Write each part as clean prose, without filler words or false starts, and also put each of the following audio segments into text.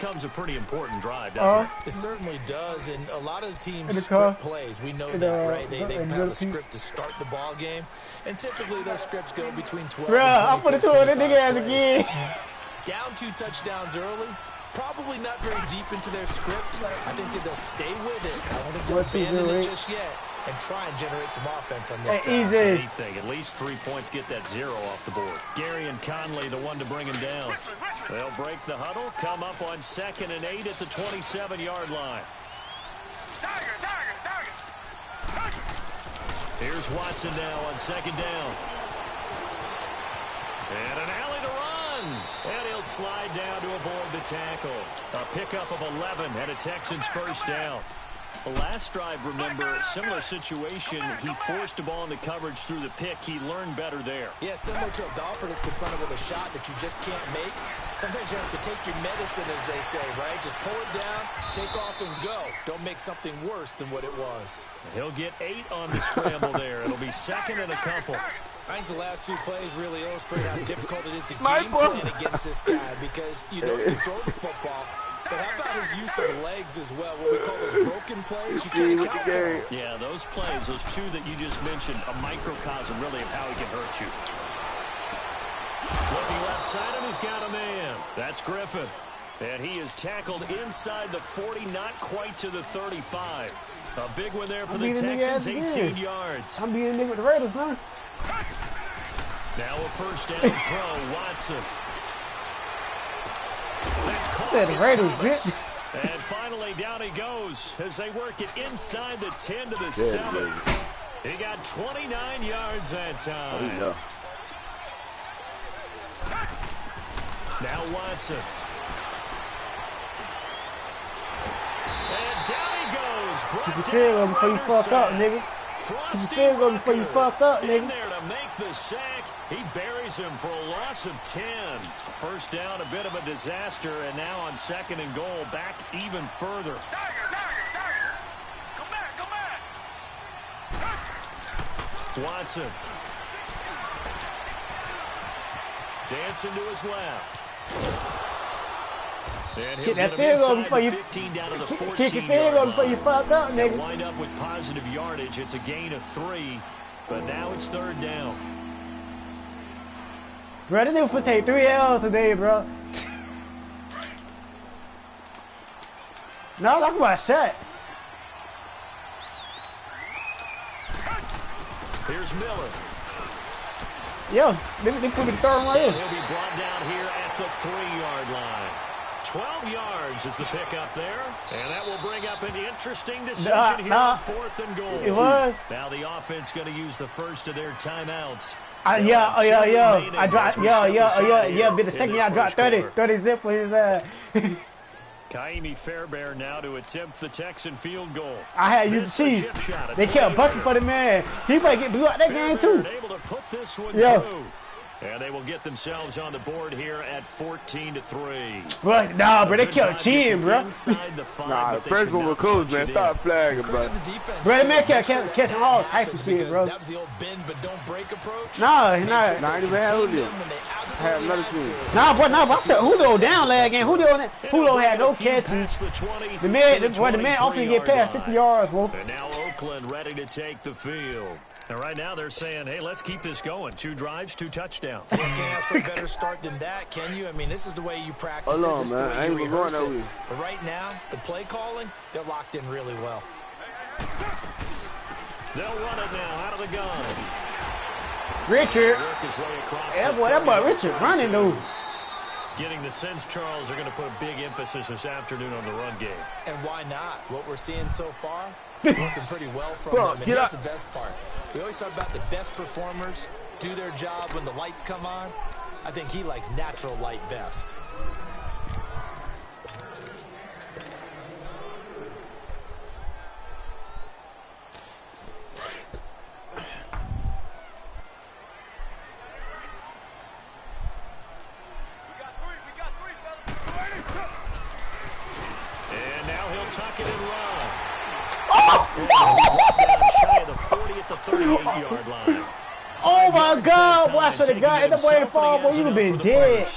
becomes a pretty important drive, doesn't it? It certainly does, and a lot of the teams script plays. We know that, right? They have a script to start the ball game, and typically those scripts go between 12 and 24 plays. Down 2 touchdowns early. Probably not very deep into their script. I think that they'll stay with it. I don't think they'll abandon it just yet and try and generate some offense on this drive. Anything. At least 3 points get that 0 off the board. Gary and Conley, the one to bring him down. They'll break the huddle, come up on 2nd and 8 at the 27-yard line. Here's Watson now on 2nd down. And an alley to run. And he'll slide down to avoid the tackle. A pickup of 11 and a Texans first down. The last drive, remember, similar situation. He forced the ball into coverage through the pick. He learned better there. Yeah, similar to a golfer that's confronted with a shot that you just can't make. Sometimes you have to take your medicine, as they say, right? Just pull it down, take off, and go. Don't make something worse than what it was. He'll get 8 on the scramble there. It'll be 2nd and a couple. I think the last 2 plays really illustrate how difficult it is to game plan against this guy because you know he can throw the football, but how about his use of legs as well? What we call those broken plays, you can't account for. Yeah, those plays, those 2 that you just mentioned, a microcosm really of how he can hurt you. Looking left side, and he's got a man. That's Griffin. And he is tackled inside the 40, not quite to the 35. A big one there for the Texans, 18 yards. I'm beating nigga with the Raiders, man. Now a first down throw, Watson. That's caught. Raiders, bitch. And finally down he goes as they work it inside the 10 to the 7. He got 29 yards that time. Now Watson. And down he goes. Keep your field up before you fuck up, nigga. Keep your field up before you fuck up, nigga. In there to make the sack. He buries him for a loss of 10. First down, a bit of a disaster, and now on 2nd and goal, back even further. Come back. Watson. Dancing to his left. And kick that field goal before you kick your field goal before you fuck up, nigga. Wind up with positive yardage. It's a gain of 3, but now it's 3rd down. Bro, this nigga for take 3 L's today, bro. No, talk about a shot. Here's Miller. Yo, they could be throwing right in. He'll be brought down here at the 3-yard line. 12 yards is the pickup there, and that will bring up an interesting decision here on 4th and goal. It was. Now the offense going to use the first of their timeouts. I dropped, but the second I dropped 30 zip for his Kaimi Fairbairn now to attempt the Texan field goal. I had you see, they kept bucking for the man. He might get blew out that game too. Able to put this one through. And they will get themselves on the board here at 14-3. But nah, bro, they kept cheating, bro. Nah, the first one was close, man. Stop flagging, bro. Bro, the man kept catching all types of shit, bro. That was the old bend but don't break approach. Nah, he's not. Nah, I ain't even had Julio. I had another team. Nah, but I shut Julio down last game. Julio had no catches. The man often get past 50 yards, bro. And now Oakland ready to take the field. And right now they're saying, hey, let's keep this going. 2 drives, 2 touchdowns. You can't ask for a better start than that, can you? I mean, this is the way you practice it. This is the way you rehearse it. But right now, the play calling, they're locked in really well. They'll run it now out of the gun. Richard. That boy Richard running, though. Getting the sense, Charles, they're going to put a big emphasis this afternoon on the run game. And why not? What we're seeing so far, working pretty well from them. And here's the best part. We always talk about the best performers do their job when the lights come on. I think he likes natural light best. And now he'll tuck it and run. Shy of the 40 at the 38-yard line. Oh my God! Boy, I should have got it. The boy fall, boy, you would have been dead.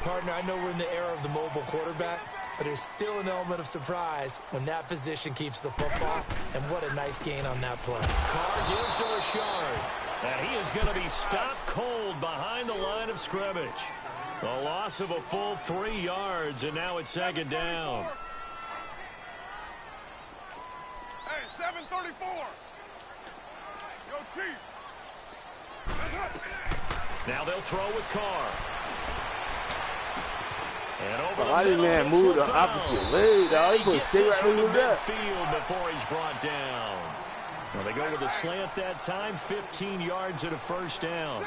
Partner, I know we're in the era of the mobile quarterback, but there's still an element of surprise when that position keeps the football, and what a nice gain on that play. Carr gives to Richard, and he is going to be stopped cold behind the line of scrimmage. A loss of a full 3 yards, and now it's second down. Hey, 734. Yo, Chief. Now they'll throw with Carr. And over Why did man move the opposite way, dog? He put stay right where he was at. Field before he's brought down. Well, they go with a slant that time, 15 yards and a first down.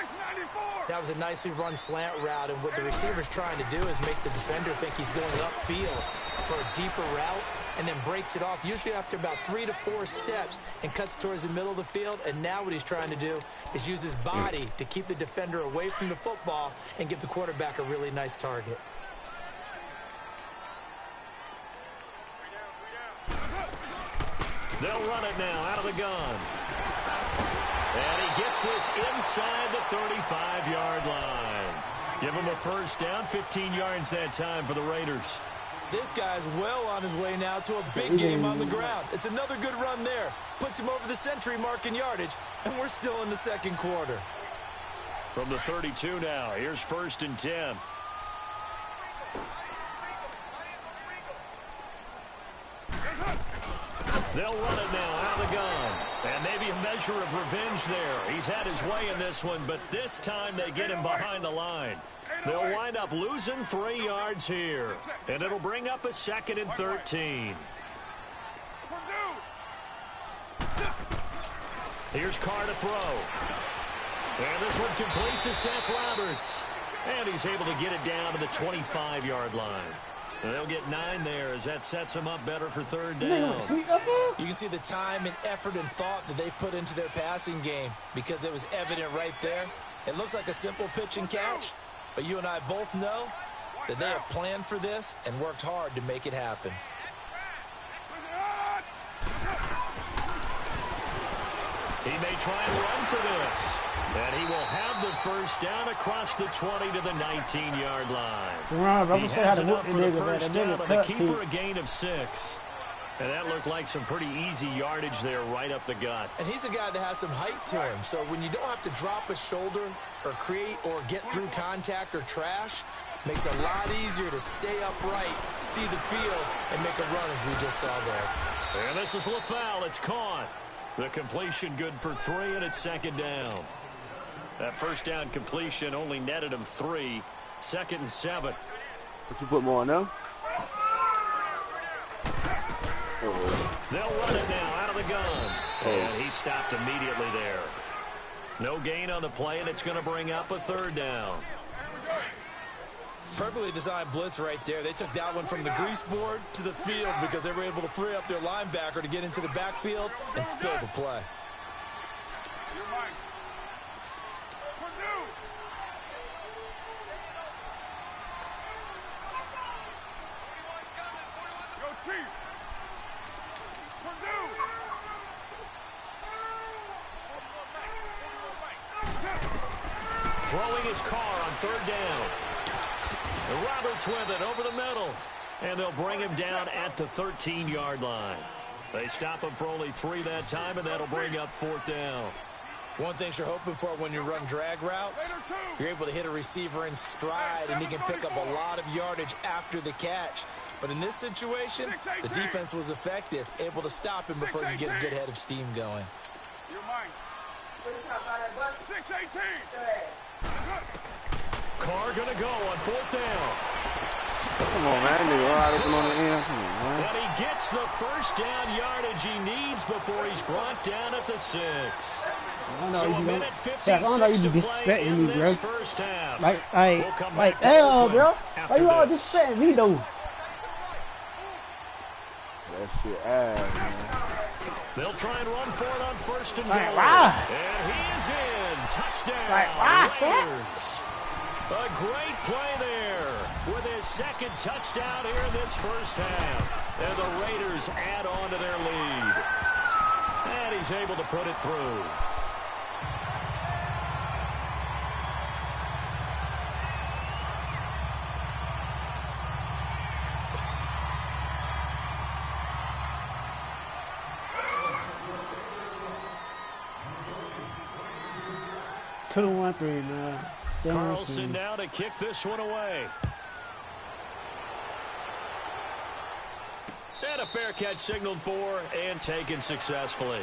That was a nicely run slant route, and what the receiver's trying to do is make the defender think he's going upfield for a deeper route, and then breaks it off, usually after about 3 to 4 steps, and cuts towards the middle of the field. And now what he's trying to do is use his body to keep the defender away from the football and give the quarterback a really nice target. They'll run it now out of the gun. And he gets this inside the 35-yard line. Give him a first down, 15 yards that time for the Raiders. This guy's well on his way now to a big game on the ground. It's another good run there. Puts him over the century mark in yardage, and we're still in the second quarter. From the 32 now, here's 1st and 10. They'll run it now out of the gun. And maybe a measure of revenge there. He's had his way in this one, but this time they get him behind the line. They'll wind up losing 3 yards here. And it'll bring up a 2nd and 13. Here's Carr to throw. And this one complete to Seth Roberts. And he's able to get it down to the 25-yard line. They'll get 9 there as that sets them up better for 3rd down. You can see the time and effort and thought that they put into their passing game because it was evident right there. It looks like a simple pitch and catch, but you and I both know that they have planned for this and worked hard to make it happen. He may try and run for this. And he will have the first down across the 20 to the 19-yard line. He has enough for the first down on the keeper, a gain of 6. And that looked like some pretty easy yardage there right up the gut. And he's a guy that has some height to him. So when you don't have to drop a shoulder or create or get through contact or trash, makes it a lot easier to stay upright, see the field, and make a run as we just saw there. And this is LaFowl. It's caught. The completion good for 3, and it's 2nd down. That first down completion only netted him 3. 2nd and 7. What you put more on now? They'll run it now out of the gun. And he stopped immediately there. No gain on the play, and it's going to bring up a 3rd down. Perfectly designed blitz right there. They took that one from the grease board to the field because they were able to free up their linebacker to get into the backfield and spill the play. Throwing his Carr on 3rd down. And Roberts with it over the middle. And they'll bring him down at the 13-yard line. They stop him for only 3 that time, and that'll bring up 4th down. One thing you're hoping for when you run drag routes, you're able to hit a receiver in stride, and he can pick up a lot of yardage after the catch. But in this situation, the defense was effective, able to stop him before you get a good head of steam going. 6-18. Carr going to go on 4th down. Come on, man. Come on, man. And he gets the first down yardage he needs before he's brought down at the 6. So a minute 56 to play in this first half. Hell, bro. Why you all disrespecting me, though? That shit ass, man. They'll try and run for it on 1st and goal. And he is in. Touchdown. Raiders. A great play there with his 2nd touchdown here in this first half. And the Raiders add on to their lead. And he's able to put it through. 2-1-3, man. Carlson now to kick this one away. And a fair catch signaled for and taken successfully.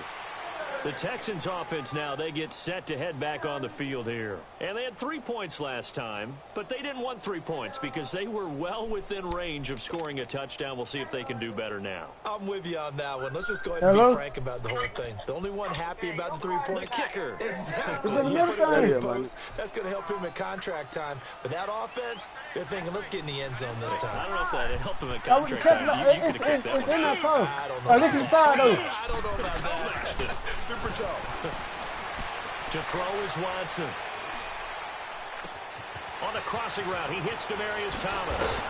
The Texans offense now, they get set to head back on the field here. And they had 3 points last time, but they didn't want 3 points because they were well within range of scoring a touchdown. We'll see if they can do better now. I'm with you on that one. Let's just go ahead and be frank about the whole thing. The only one happy about the 3-point kicker. Exactly. That's going to help him at contract time. But that offense, they're thinking, let's get in the end zone this time. I don't know if that helped him at contract time. It's in that close. Look inside, though. I don't know about that. Super tough. To throw is Watson. On the crossing route, he hits Demaryius Thomas.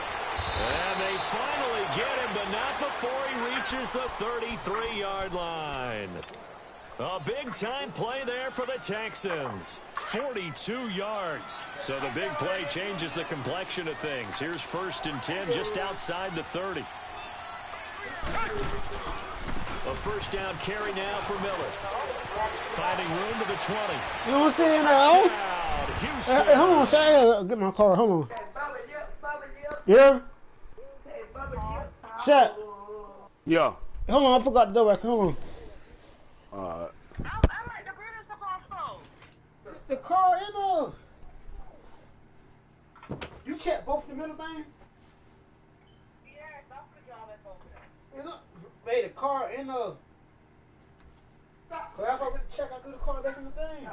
And they finally get him, but not before he reaches the 33-yard line. A big-time play there for the Texans. 42 yards. So the big play changes the complexion of things. Here's 1st and 10 just outside the 30. A first down carry now for Miller. Finding room to the 20. You know what I'm saying now? Hey, hold on, say, get my car. Hold on. Yeah? Shut. Yeah. Hold on, I forgot the door back. Hold on. The car in You check both the middle things? Made the car in the. Cause that's why we check. I threw the car back in the thing.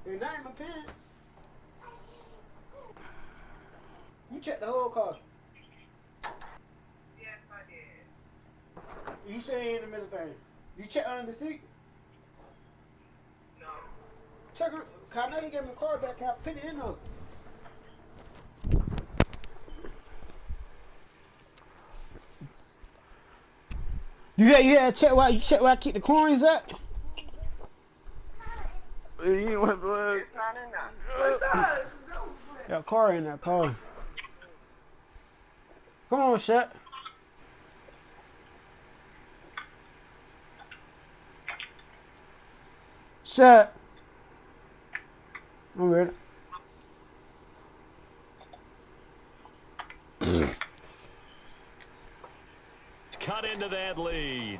They're not in my pants. You checked the whole car. Yes, I did. You say in the middle thing. You check under the seat. No. Check. Cause I know he gave me the car back. I put it in though. You had to check where I keep the coins at? You want It's not enough. Got a car in that car. Come on, Shaq. Shaq. I'm ready. Cut into that lead.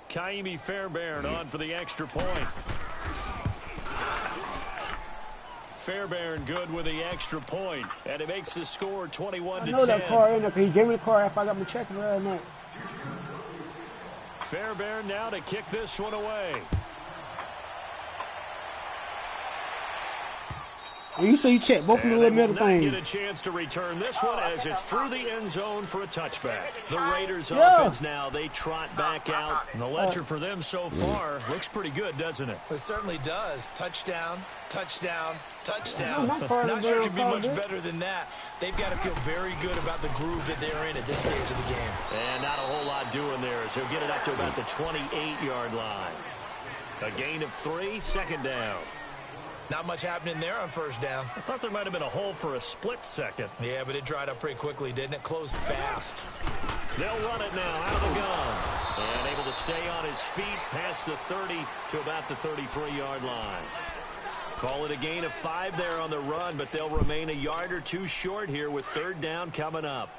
Kaimi Fairbairn on for the extra point. Fairbairn good with the extra point, and it makes the score 21-10. I know that car in there, because he gave me the car after I got my check last night. Fairbairn now to kick this one away. You say you check both of the little middle things. Get a chance to return this one as it's through the end zone for a touchback. The Raiders offense now, they trot back out. And the ledger for them so far looks pretty good, doesn't it? It certainly does. Touchdown, touchdown, touchdown. Not sure it can be much better than that. They've got to feel very good about the groove that they're in at this stage of the game. And not a whole lot doing there as he'll get it up to about the 28-yard line. A gain of 3, 2nd down. Not much happening there on 1st down. I thought there might have been a hole for a split second. Yeah, but it dried up pretty quickly, didn't it? Closed fast. They'll run it now out of the gun. And able to stay on his feet past the 30 to about the 33-yard line. Call it a gain of 5 there on the run, but they'll remain a yard or 2 short here with 3rd down coming up.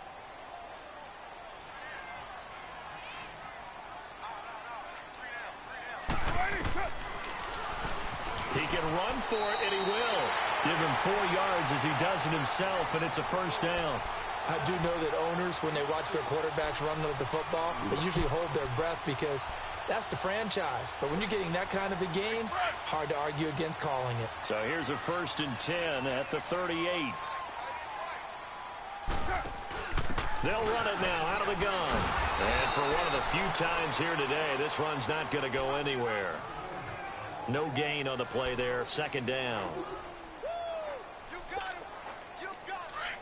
He can run for it, and he will. Give him 4 yards as he does it himself, and it's a 1st down. I do know that owners, when they watch their quarterbacks run with the football, they usually hold their breath because that's the franchise. But when you're getting that kind of a gain, hard to argue against calling it. So here's a 1st and 10 at the 38. They'll run it now out of the gun. And for one of the few times here today, this run's not going to go anywhere. No gain on the play there. 2nd down. You got him. You got him.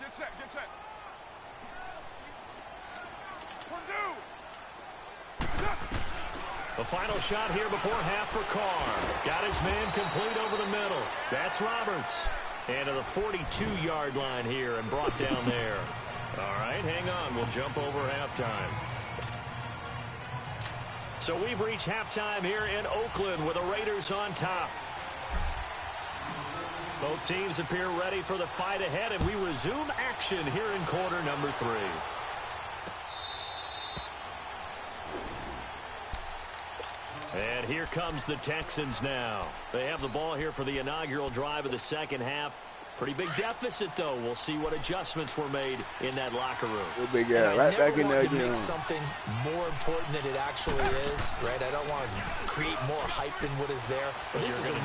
Get set. Get set. The final shot here before half for Carr. Got his man complete over the middle. That's Roberts. And to the 42-yard line here and brought down there. All right, hang on. We'll jump over halftime. So we've reached halftime here in Oakland with the Raiders on top. Both teams appear ready for the fight ahead, and we resume action here in quarter number 3. And here comes the Texans now. They have the ball here for the inaugural drive of the second half. Pretty big deficit, though. We'll see what adjustments were made in that locker room. Big guy, right back in there again. Make something more important than it actually is, right? I don't want to create more hype than what is there. But this is I'm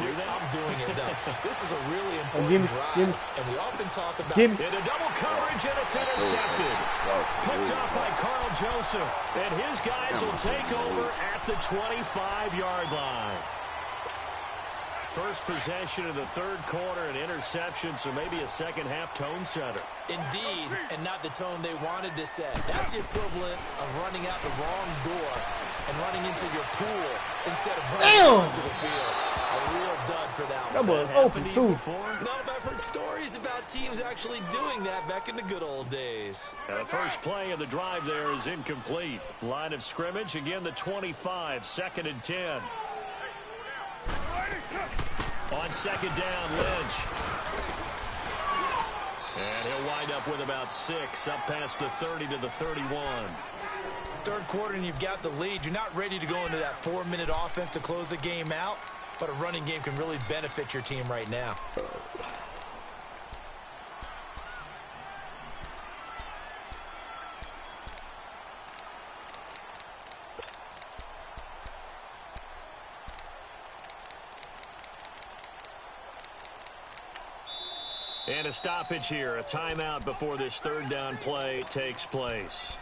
doing it, though. This is a really important drive. And we often talk about in a double coverage, and it's intercepted. Picked up by Carl Joseph. And his guys will take over at the 25-yard line. First possession of the third quarter, an interception, so maybe a second-half tone setter. Indeed, and not the tone they wanted to set. That's the equivalent of running out the wrong door and running into your pool instead of running into the field. A real dud for that one. That was open, too. No, but I've heard stories about teams actually doing that back in the good old days. And the first play of the drive there is incomplete. Line of scrimmage, again the 25, 2nd and 10. On second down, Lynch. And he'll wind up with about 6, up past the 30 to the 31. Third quarter and you've got the lead. You're not ready to go into that 4-minute offense to close the game out, but a running game can really benefit your team right now. And a stoppage here, a timeout before this third down play takes place.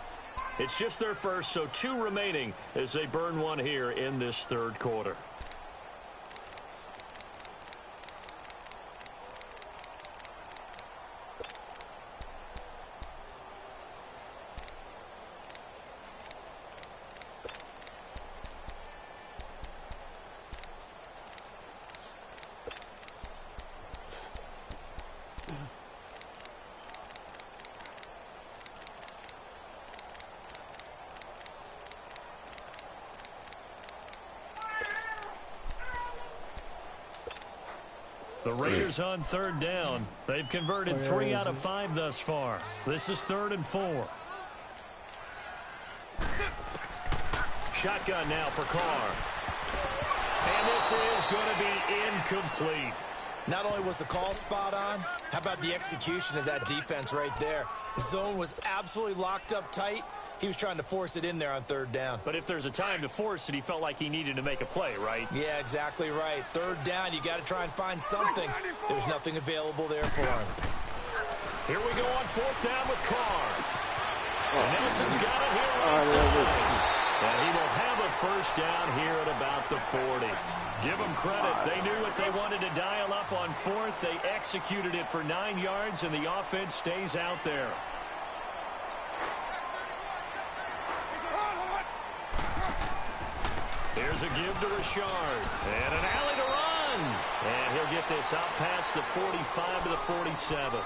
It's just their first, so 2 remaining as they burn one here in this third quarter. The Raiders on third down. They've converted 3 out of 5 thus far. This is 3rd and 4. Shotgun now for Carr. And this is going to be incomplete. Not only was the call spot on, how about the execution of that defense right there? The zone was absolutely locked up tight. He was trying to force it in there on third down. But if there's a time to force it, he felt like he needed to make a play, right? Yeah, exactly right. Third down, you got to try and find something. There's nothing available there for him. Here we go on 4th down with Carr. And Nelson's got it here inside. And he will have a first down here at about the 40. Give them credit. They knew what they wanted to dial up on 4th. They executed it for 9 yards, and the offense stays out there. Here's a give to Richard. And an alley to run. And he'll get this out past the 45 to the 47.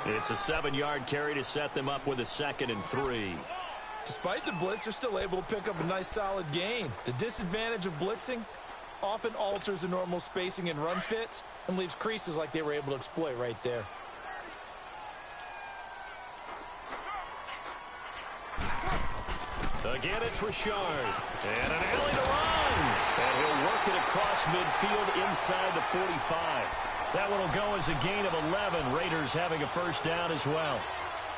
It's a 7-yard carry to set them up with a 2nd and 3. Despite the blitz, they're still able to pick up a nice solid gain. The disadvantage of blitzing often alters the normal spacing and run fits and leaves creases like they were able to exploit right there. Again, it's Richard. And an alley to run. And he'll work it across midfield inside the 45. That one will go as a gain of 11. Raiders having a first down as well.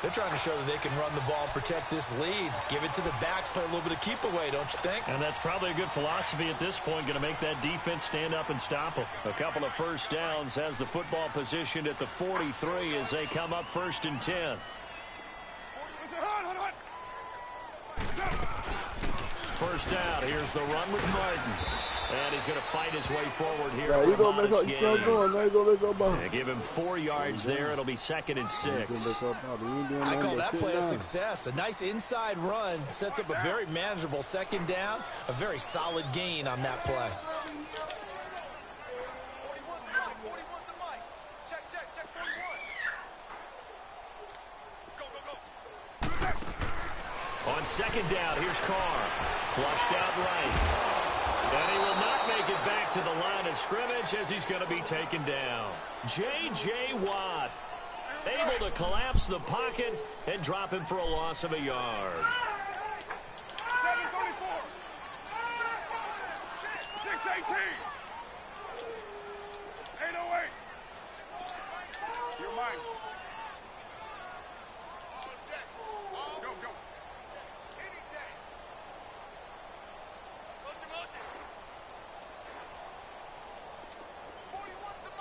They're trying to show that they can run the ball and protect this lead. Give it to the backs, play a little bit of keep away, don't you think? And that's probably a good philosophy at this point, going to make that defense stand up and stop them. A couple of first downs, has the football positioned at the 43 as they come up 1st and 10. First down, here's the run with Martin. And he's going to fight his way forward here. Yeah, for a modest gain. Give him 4 yards there. It'll be 2nd and 6. I call that play a success. A nice inside run sets up a very manageable 2nd down. A very solid gain on that play. On second down, here's Carr. Flushed out right. And he will not make it back to the line of scrimmage as he's going to be taken down. J.J. Watt able to collapse the pocket and drop him for a loss of a yard. 734. 618. 808. You're mine. Go, go.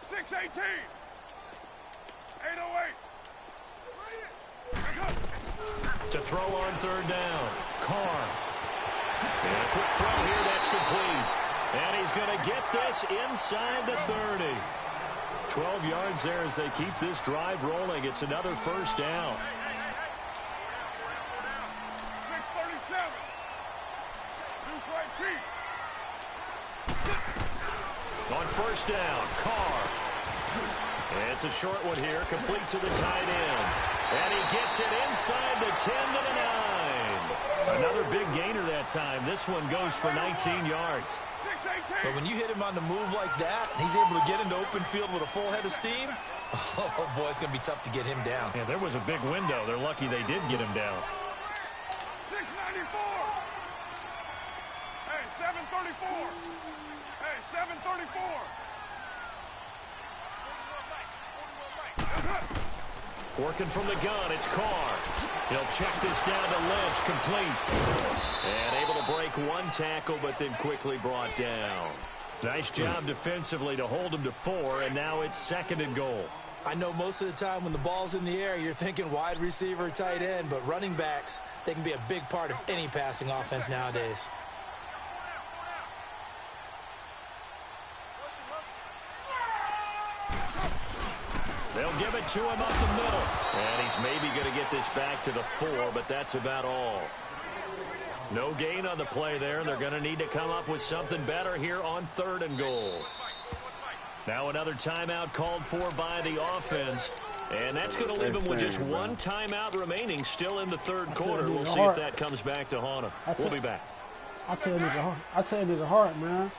618. 808. To throw on third down. Carr. And a quick throw here, that's complete. And he's going to get this inside the 30. 12 yards there as they keep this drive rolling. It's another first down. 637. Loose right cheek. On first down, Carr. And it's a short one here, complete to the tight end. And he gets it inside the 10 to the 9. Another big gainer that time. This one goes for 19 yards. But when you hit him on the move like that, and he's able to get into open field with a full head of steam, oh, boy, it's going to be tough to get him down. Yeah, there was a big window. They're lucky they did get him down. 694. Hey, 734. Hey, 734. Working from the gun, it's Carr. He'll check this down to Lynch, complete. And able to break one tackle, but then quickly brought down. Nice job defensively to hold him to 4, and now it's second and goal. I know most of the time when the ball's in the air, you're thinking wide receiver, tight end, but running backs, they can be a big part of any passing offense nowadays. They'll give it to him up the middle. And he's maybe going to get this back to the 4, but that's about all. No gain on the play there. They're going to need to come up with something better here on third and goal. Now another timeout called for by the offense. And that's going to leave him with just one timeout remaining still in the third quarter. We'll see if that comes back to haunt him. We'll be back. I tell you, it's a heart, man.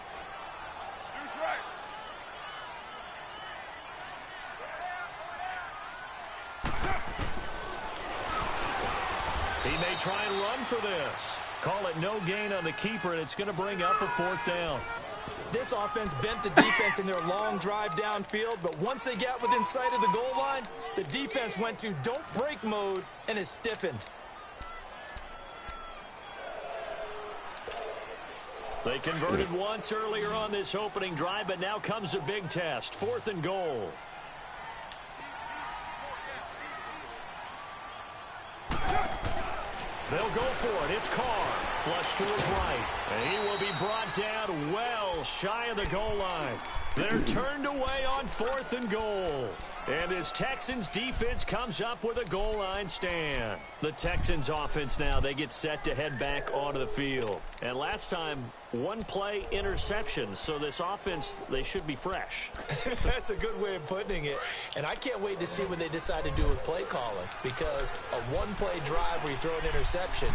He may try and run for this. Call it no gain on the keeper, and it's going to bring up a fourth down. This offense bent the defense in their long drive downfield, but once they got within sight of the goal line, the defense went to don't break mode and is stiffened. They converted once earlier on this opening drive, but now comes a big test. Fourth and goal. They'll go for it. It's Carr. Flush to his right. And he will be brought down well shy of the goal line. They're turned away on fourth and goal. And this Texans defense comes up with a goal line stand. The Texans offense now, they get set to head back onto the field. And last time, one play interception. So this offense, they should be fresh. That's a good way of putting it. And I can't wait to see what they decide to do with play calling. Because a one-play drive where you throw an interception,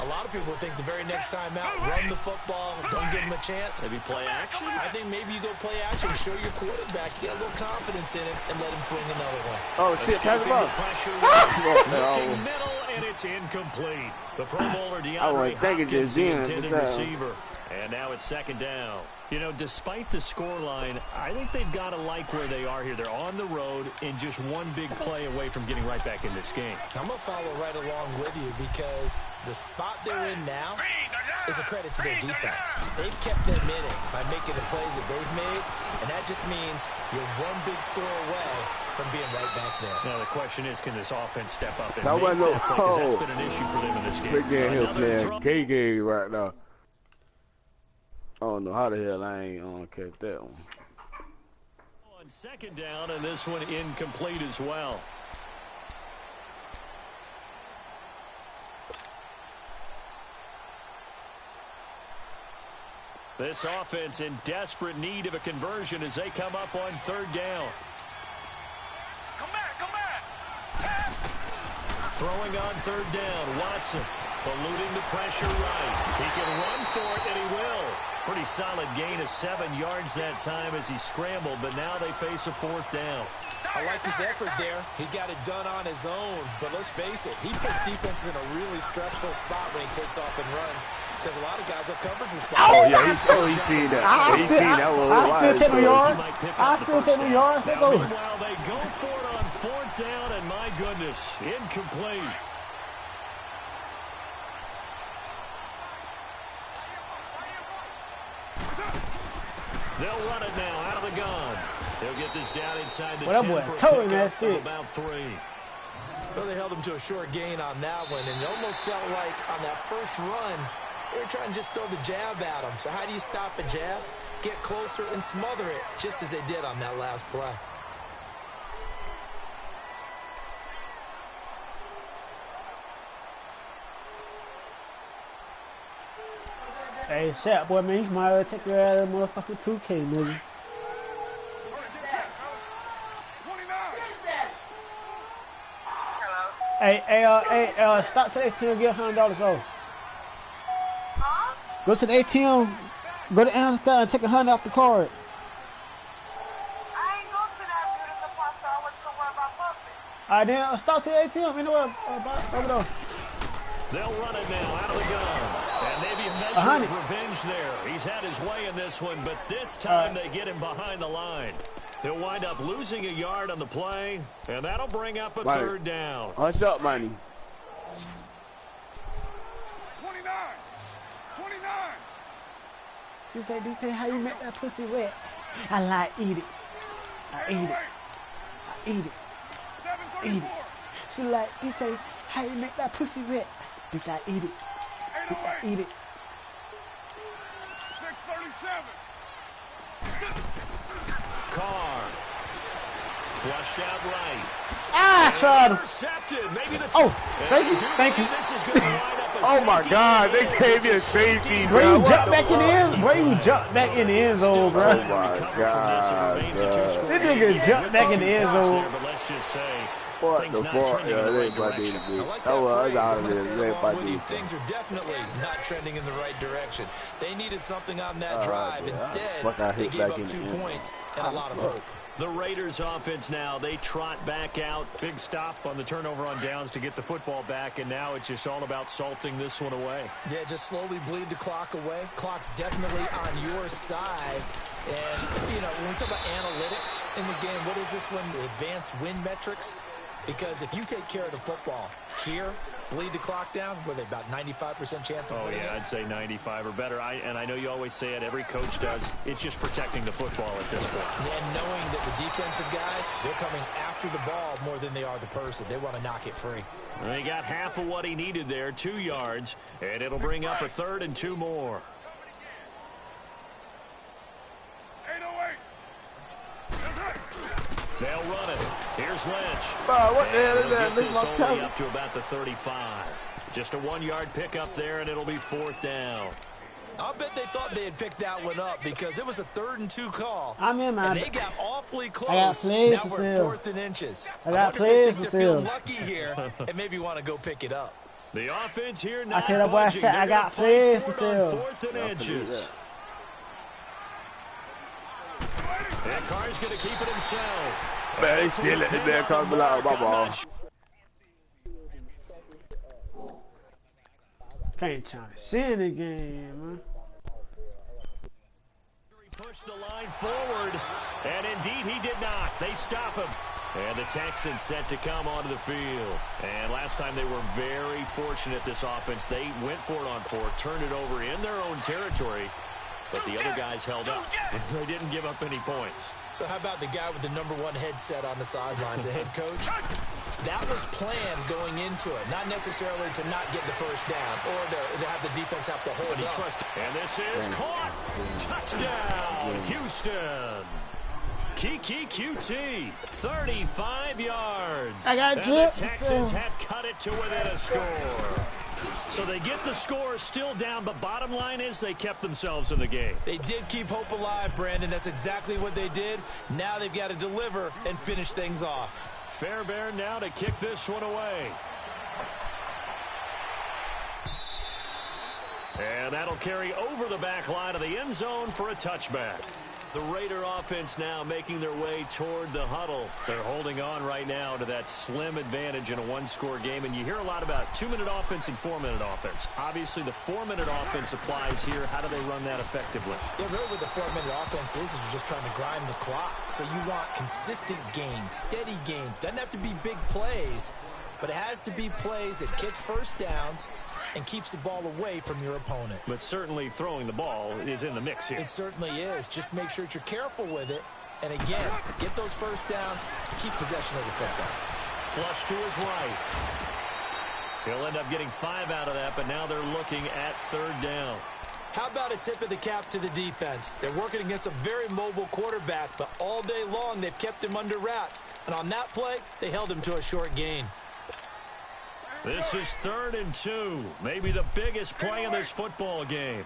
a lot of people think the very next time out, run the football, don't give them a chance. Maybe play action? I think maybe you go play action, show your quarterback, get a little confidence in it, and let him fling another one. Oh, shit, pass the ball. Looking middle, and it's incomplete. The Pro Bowler DeAndre Hopkins, the intended receiver. And now it's second down. You know, despite the scoreline, I think they've got to like where they are here. They're on the road and just one big play away from getting right back in this game. I'm going to follow right along with you because the spot they're in now is a credit to their defense. They've kept them in it by making the plays that they've made, and that just means you're one big score away from being right back there. Now the question is, can this offense step up and make that play? Because that's been an issue for them in this game. Big game here playing K-game right now. I don't know how the hell I ain't catch that one. On second down, and this one incomplete as well. This offense in desperate need of a conversion as they come up on third down. Come back, come back. Throwing on third down, Watson. Eluding the pressure right. He can run for it, and he will. Pretty solid gain of 7 yards that time as he scrambled, but now they face a 4th down. I like his effort there. He got it done on his own. But let's face it, he puts defenses in a really stressful spot when he takes off and runs because a lot of guys have coverage responsibility. Oh, yeah, he's seen that. He's seen that one. I still take my yards. I still take my yards. Meanwhile, they go for it on 4th down, and my goodness, incomplete. They'll run it now out of the gun. They'll get this down inside the 10 for a pickup of about 3. Well, they held him to a short gain on that one, and it almost felt like on that first run, they were trying to just throw the jab at him. So how do you stop a jab? Get closer and smother it, just as they did on that last play. Hey, Shaq, boy, man, you might take your ass out of motherfucking 2K, nigga. Hey, stop to the ATM and get $100 off. Huh? Go to the ATM, go to Amazon and take $100 off the card. I ain't go to that beautiful pasta. I went somewhere about puppet. Alright, then stop to the ATM. You know what? Over there. They'll run it now out of the gun. And maybe a measure of revenge there. He's had his way in this one, but this time they get him behind the line. He'll wind up losing a yard on the play, and that'll bring up a 3rd down. What's up, money? 29. She said, DK, how you make that pussy wet? I like eat it. I eat it. I eat it. Eat it. She like, DK, how you make that pussy wet? Bitch, I eat it. Bitch, I eat it. 637. Carr. Flushed out right. Ah, tried him. Intercepted. Maybe the Thank you. This is going to wind up a Oh my safety. God, they gave me a safety, Bro, bro. you jump back in the end. Bro, you jump back in the end zone, bro. Oh my God, This nigga jumped back in the end zone. But let's just say, What the fuck? Yeah, they about to I be. like Oh, that well, phrase. I I'm going to say it along with you. got Things are definitely not trending in the right direction. They needed something on that drive. yeah. Instead, Fuck, I they hit gave back up in 2 the end. points and a lot of hope. the Raiders offense now, they trot back out. Big stop on the turnover on downs to get the football back, and now it's just all about salting this one away. Yeah, just slowly bleed the clock away. Clock's definitely on your side. And, you know, when we talk about analytics in the game, what is this one? The advanced win metrics? Because if you take care of the football here, bleed the clock down, what are they, about 95% chance of winning? Oh, yeah, I'd say 95 or better. And I know you always say it, every coach does. It's just protecting the football at this point. And knowing that the defensive guys, they're coming after the ball more than they are the person. They want to knock it free. And he got half of what he needed there, 2 yards, and it'll bring up a 3rd and 2 more. 808. They'll run it. Here's Lynch. What the hell is that? Get this only up to about the 35. Just a 1-yard pickup there, and it'll be 4th down. I'll bet they thought they had picked that one up because it was a 3rd and 2 call. I'm in, man. And they got awfully close. I got plays now for we're sale. 4th and inches. I got wonder if they plays think for they're feeling sale. lucky here and maybe want to go pick it up. The offense here not Okay, that boy budging. said, They're I gonna got fight plays for for it on sale. 4th and inches. And Carr's going to keep it himself. Man, they still let the man come out of my ball. Can't try to sin again, man. He pushed the line forward, and indeed he did not. They stop him. And the Texans set to come onto the field. And last time they were very fortunate, this offense. They went for it on 4, turned it over in their own territory, but the other guys held up. They didn't give up any points. So how about the guy with the #1 headset on the sidelines, the head coach? That was planned going into it, not necessarily to not get the first down or to have the defense have to hold But he up. trusted. And this is caught. Touchdown, Houston. Kiki QT, 35 yards. I got and it. the Texans have cut it to within a score. So they get the score still down, but bottom line is they kept themselves in the game. They did keep hope alive, Brandon. That's exactly what they did. Now they've got to deliver and finish things off. Fairbairn now to kick this one away. And that'll carry over the back line of the end zone for a touchback. The Raider offense now making their way toward the huddle. They're holding on right now to that slim advantage in a one-score game. And you hear a lot about 2-minute offense and 4-minute offense. Obviously, the 4-minute offense applies here. How do they run that effectively? Yeah, really what the 4-minute offense is you're just trying to grind the clock. So you want consistent gains, steady gains. Doesn't have to be big plays, but it has to be plays that gets first downs and keeps the ball away from your opponent. But certainly throwing the ball is in the mix here. It certainly is. Just make sure that you're careful with it. And again, get those first downs and keep possession of the football. Flush to his right. He'll end up getting 5 out of that, but now they're looking at 3rd down. How about a tip of the cap to the defense? They're working against a very mobile quarterback, but all day long they've kept him under wraps. And on that play, they held him to a short gain. This is 3rd and 2. Maybe the biggest play in this football game.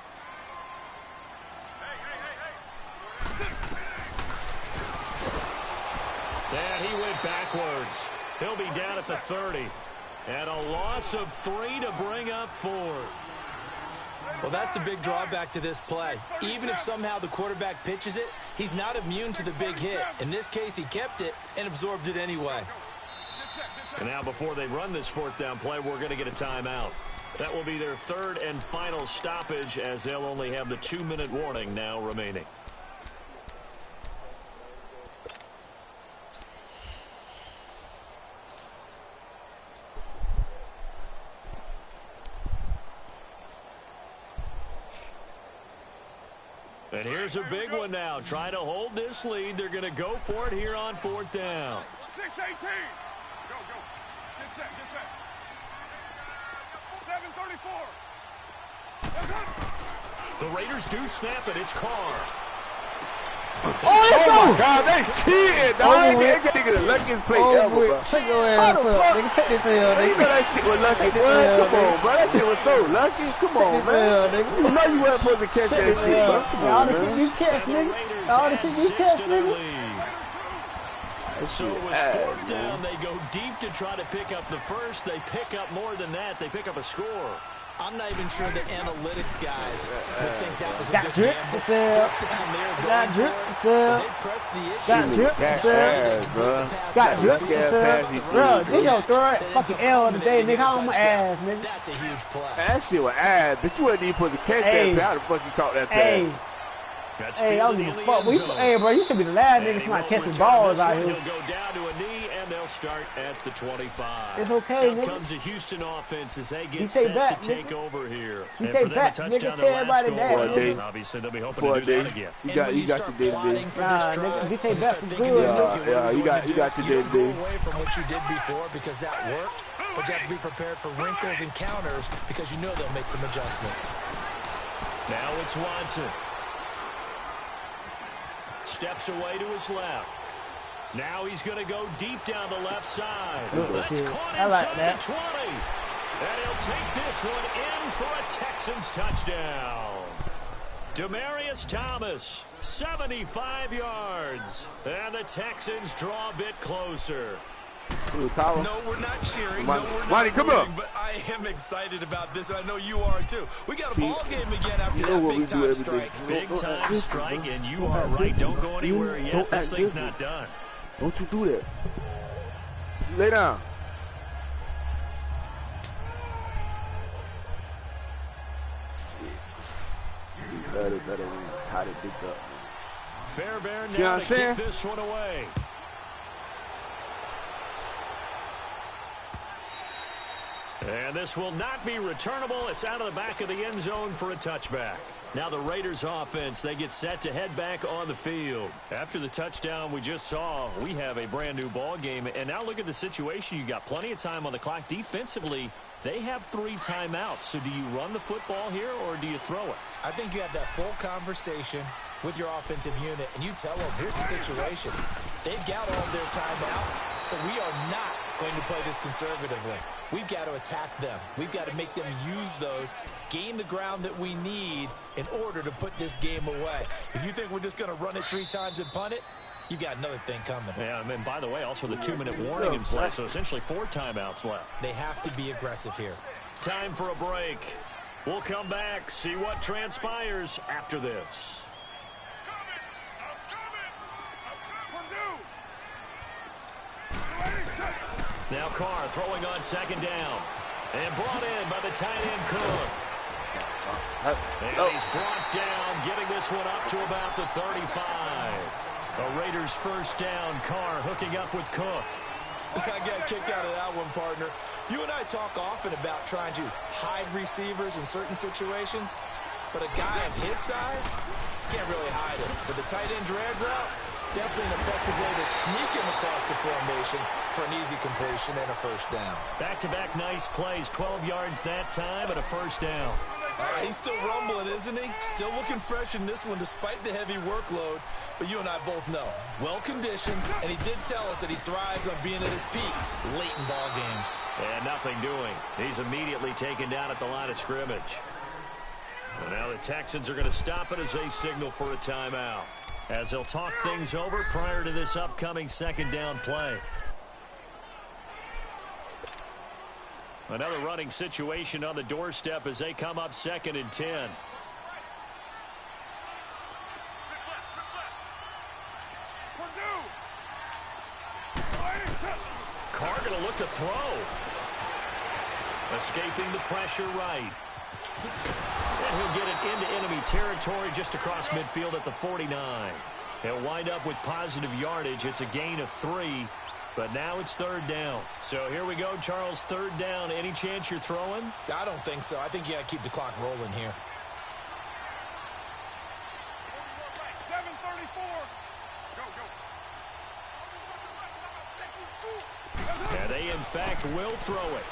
And he went backwards. He'll be down at the 30. And a loss of 3 to bring up 4. Well, that's the big drawback to this play. Even if somehow the quarterback pitches it, he's not immune to the big hit. In this case, he kept it and absorbed it anyway. And now before they run this 4th down play, we're going to get a timeout. That will be their 3rd and final stoppage as they'll only have the 2-minute warning now remaining. And here's a big one now. Trying to hold this lead. They're going to go for it here on 4th down. 6-18. Go. Get set. 7-34. The Raiders do snap it. It's Carr. Oh my God, they cheated, dog. They get the luckiest play ever, bro. Take your ass up, nigga. Take this L, nigga. You know that shit was lucky, bro. Come on, bro. That shit was so lucky. Come on, man. You know you weren't supposed to catch that shit, bro. Come on, man. All the shit you catch, nigga. All the shit you catch, nigga. So it was 4th down. They go deep to try to pick up the first. They pick up more than that. They pick up a score. I'm not even sure the analytics guys would think that was a good drip gamble. Got drip, They pressed the issue. Got drip, Got drip, bro. This your third fucking L of the day, nigga. How on my ass, nigga. That's a huge play. That shit was ass, but you wasn't even supposed to catch that. How the fuck you caught that pass? Hey, I don't give a fuck. Hey, bro, you should be the last nigga somebody catching balls out here. He'll go down to a knee, and they'll start at the 25. It's okay, Now nigga. comes the Houston offense as they get He set take back, to take over here. He and take for them back, a nigga. touchdown, Tell their last everybody goal. that, And obviously, they'll be hoping to do that again. You got your day. Nigga, he take back for good. Yeah, you got your day. You don't go away from what you did before because that worked, but you have to be prepared for wrinkles and counters because you know they'll make some adjustments. Now it's Watson. Steps away to his left. Now he's going to go deep down the left side. That's caught inside the 20. And he'll take this one in for a Texans touchdown. Demaryius Thomas, 75 yards. And the Texans draw a bit closer. No, we're not cheering. No, we're not rooting, but I am excited about this, and I know you are too. We got a ball game again after that big-time strike. Big-time strike, and you are right. Don't go anywhere yet. This thing's not done. Don't you do that. Lay down. Better tie the bitch up. Fairbairn now to kick this one away. And this will not be returnable. It's out of the back of the end zone for a touchback. Now the Raiders offense, they get set to head back on the field. After the touchdown we just saw, we have a brand new ball game. And now look at the situation. You got plenty of time on the clock. Defensively, they have 3 timeouts. So do you run the football here or do you throw it? I think you have that full conversation with your offensive unit, and you tell them, here's the situation. They've got all their timeouts, so we are not going to play this conservatively. We've got to attack them. We've got to make them use those, gain the ground that we need in order to put this game away. If you think we're just going to run it 3 times and punt it, you got another thing coming. Yeah, and by the way, also the 2-minute warning in play, so essentially 4 timeouts left. They have to be aggressive here. Time for a break. We'll come back, see what transpires after this. Now Carr throwing on second down. And brought in by the tight end Cook. And he's brought down, getting this one up to about the 35. A Raiders first down. Carr hooking up with Cook. I got kicked out of that one, partner. You and I talk often about trying to hide receivers in certain situations, but a guy of his size can't really hide it. But the tight end drag route, definitely an effective way to sneak him across the formation for an easy completion and a first down. Back-to-back nice plays, 12 yards that time and a first down. He's still rumbling, isn't he? Still looking fresh in this one despite the heavy workload. But you and I both know, well-conditioned, and he did tell us that he thrives on being at his peak late in ball games. And nothing doing. He's immediately taken down at the line of scrimmage. And now the Texans are going to stop it as they signal for a timeout, as they'll talk things over prior to this upcoming second down play. Another running situation on the doorstep as they come up 2nd and 10. Carr going to look to throw. Escaping the pressure right. And he'll get it into enemy territory just across midfield at the 49. He'll wind up with positive yardage. It's a gain of 3. But now it's 3rd down. So here we go, Charles, 3rd down. Any chance you're throwing? I don't think so. I think you got to keep the clock rolling here. 7:34. Go. And they, in fact, will throw it.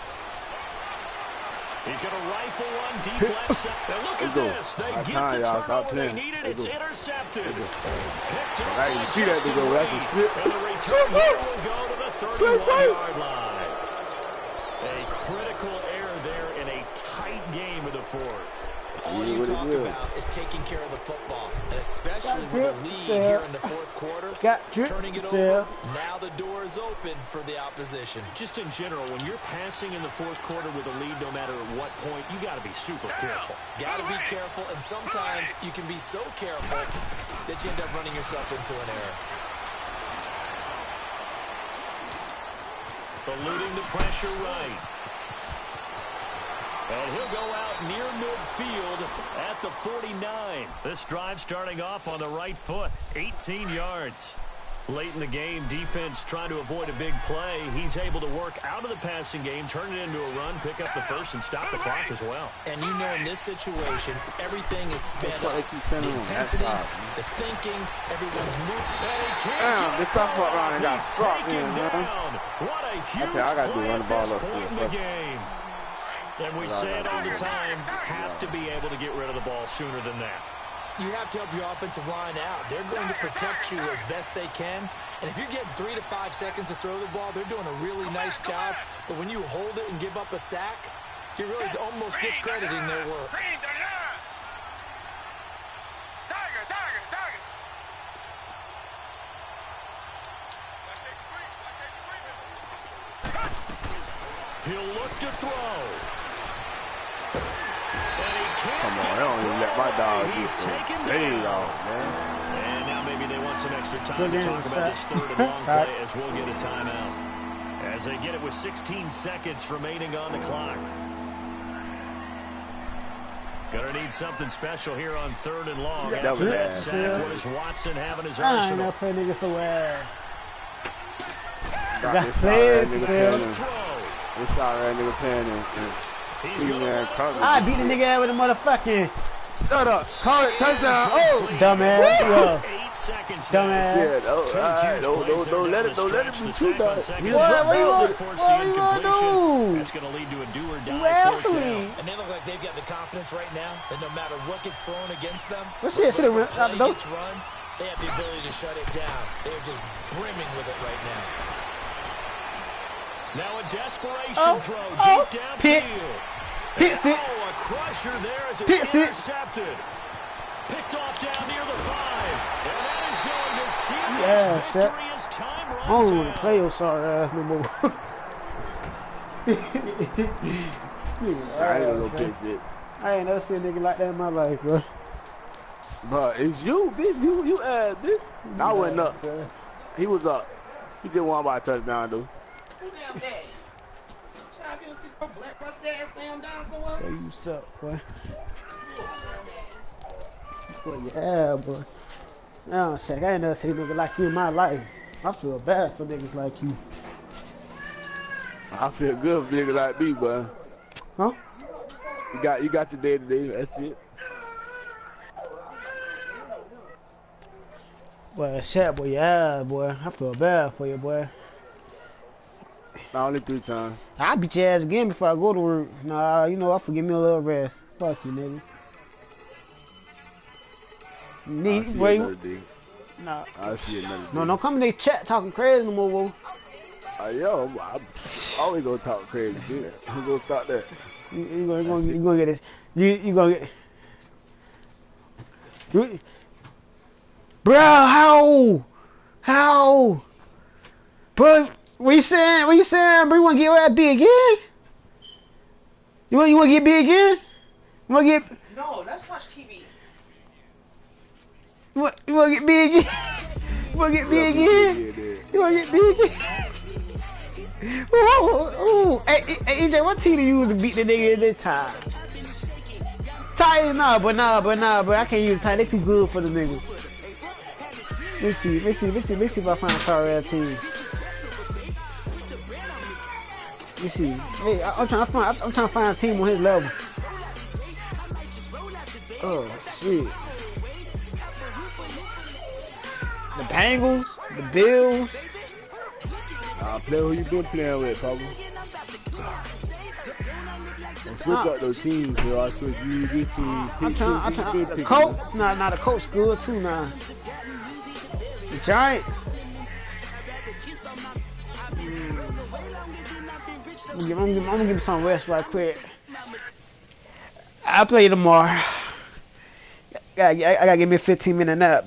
He's going to rifle one deep left side. And look at this. They get the turnover they needed. It's intercepted. Picked up by Justin Reed. And the return here will go to the 31-yard line. A critical error there in a tight game of the 4th. All you talk about is taking care of the football, and especially with a lead here in the 4th quarter, turning it over. Now the door is open for the opposition. Just in general, when you're passing in the 4th quarter with a lead, no matter at what point, you got to be super careful. Got to be careful, and sometimes you can be so careful that you end up running yourself into an error. Eluding the pressure right. And he'll go out near midfield at the 49. This drive starting off on the right foot, 18 yards. Late in the game, defense trying to avoid a big play. He's able to work out of the passing game, turn it into a run, pick up the first, and stop the clock as well. And you know in this situation, everything is sped up. The intensity, the thinking, everyone's moving. Damn, this tough part around and got struck in, down. What a huge play at this point in the game. And we say it all the time, have to be able to get rid of the ball sooner than that. You have to help your offensive line out. They're going to protect you as best they can. And if you're getting 3 to 5 seconds to throw the ball, they're doing a really nice job. But when you hold it and give up a sack, you're really almost discrediting their work. He'll look to throw. Come on, they don't even let my dog do this. There you go, man. And now maybe they want some extra time to talk about this 3rd and long play as we'll get a timeout. As they get it with 16 seconds remaining on the clock. Gonna need something special here on 3rd and long. Yeah, after that sack, what does Watson having his arsenal? I play niggas away. Got played, this already nigga panning. I beat the nigga out with a motherfucking. Shut up. Call it touchdown. Oh, dumbass. Yo. 8 seconds. Dumbass. Shit. Don't let it be too bad. What you gonna do? That's going to lead to a do or die 4th down. And they look like they've got the confidence right now that no matter what gets thrown against them, whatever play gets run, they have the ability to shut it down. They're just brimming with it right now. Now a desperation throw deep downfield. Picks it. Oh, a crusher there as it's intercepted. Picked off down near the 5. And that is going to see this victory as time runs out. I don't want to play your sorry ass no more. I ain't gonna pick it. I ain't never seen a nigga like that in my life, bro. But it's you, bitch. You ass, bitch. I wasn't up. Bro. He was up. He just won by a touchdown, though. Who damn that? Trying to see no black bus ass damn down somewhere? Boy, you suck, boy. Boy, yeah, boy. No, Shaq, I ain't never seen a nigga like you in my life. I feel bad for niggas like you. I feel good for niggas like me, boy. Huh? You got your day today. That's it. Boy, Shaq, boy, yeah, boy. I feel bad for you, boy. Not only 3 times. I'll beat your ass again before I go to work. Nah, you know, I'll forgive me a little rest. Fuck you, nigga. I'll see you another day. Nah. I'll see you another day. No, don't come in their chat talking crazy no more, bro. Yo, I'm always gonna talk crazy, dude. I'm gonna stop that. You gonna get this. You gonna get. Bro, how? Bro, what you saying? Bro, you wanna get that big again? You wanna get big again? You wanna get? No, let's watch TV. You wanna get big again? You wanna get big again? You wanna get big again? Ooh. Hey, EJ, what team do you use to beat the nigga this time? Titans, nah, but I can't use Titans. They too good for the niggas. Let's see if I find a sorry ass team. Let's see. Hey, I'm trying to find a team on his level. Oh shit. The Bengals, the Bills. Play who you been playing with, Pablo. Switch up those teams, so I switch you this team. I'm trying. The Colts, nah, the Colts good too now. The Giants. I'm gonna give him some rest right quick. I'll play tomorrow. I gotta give me a 15-minute nap.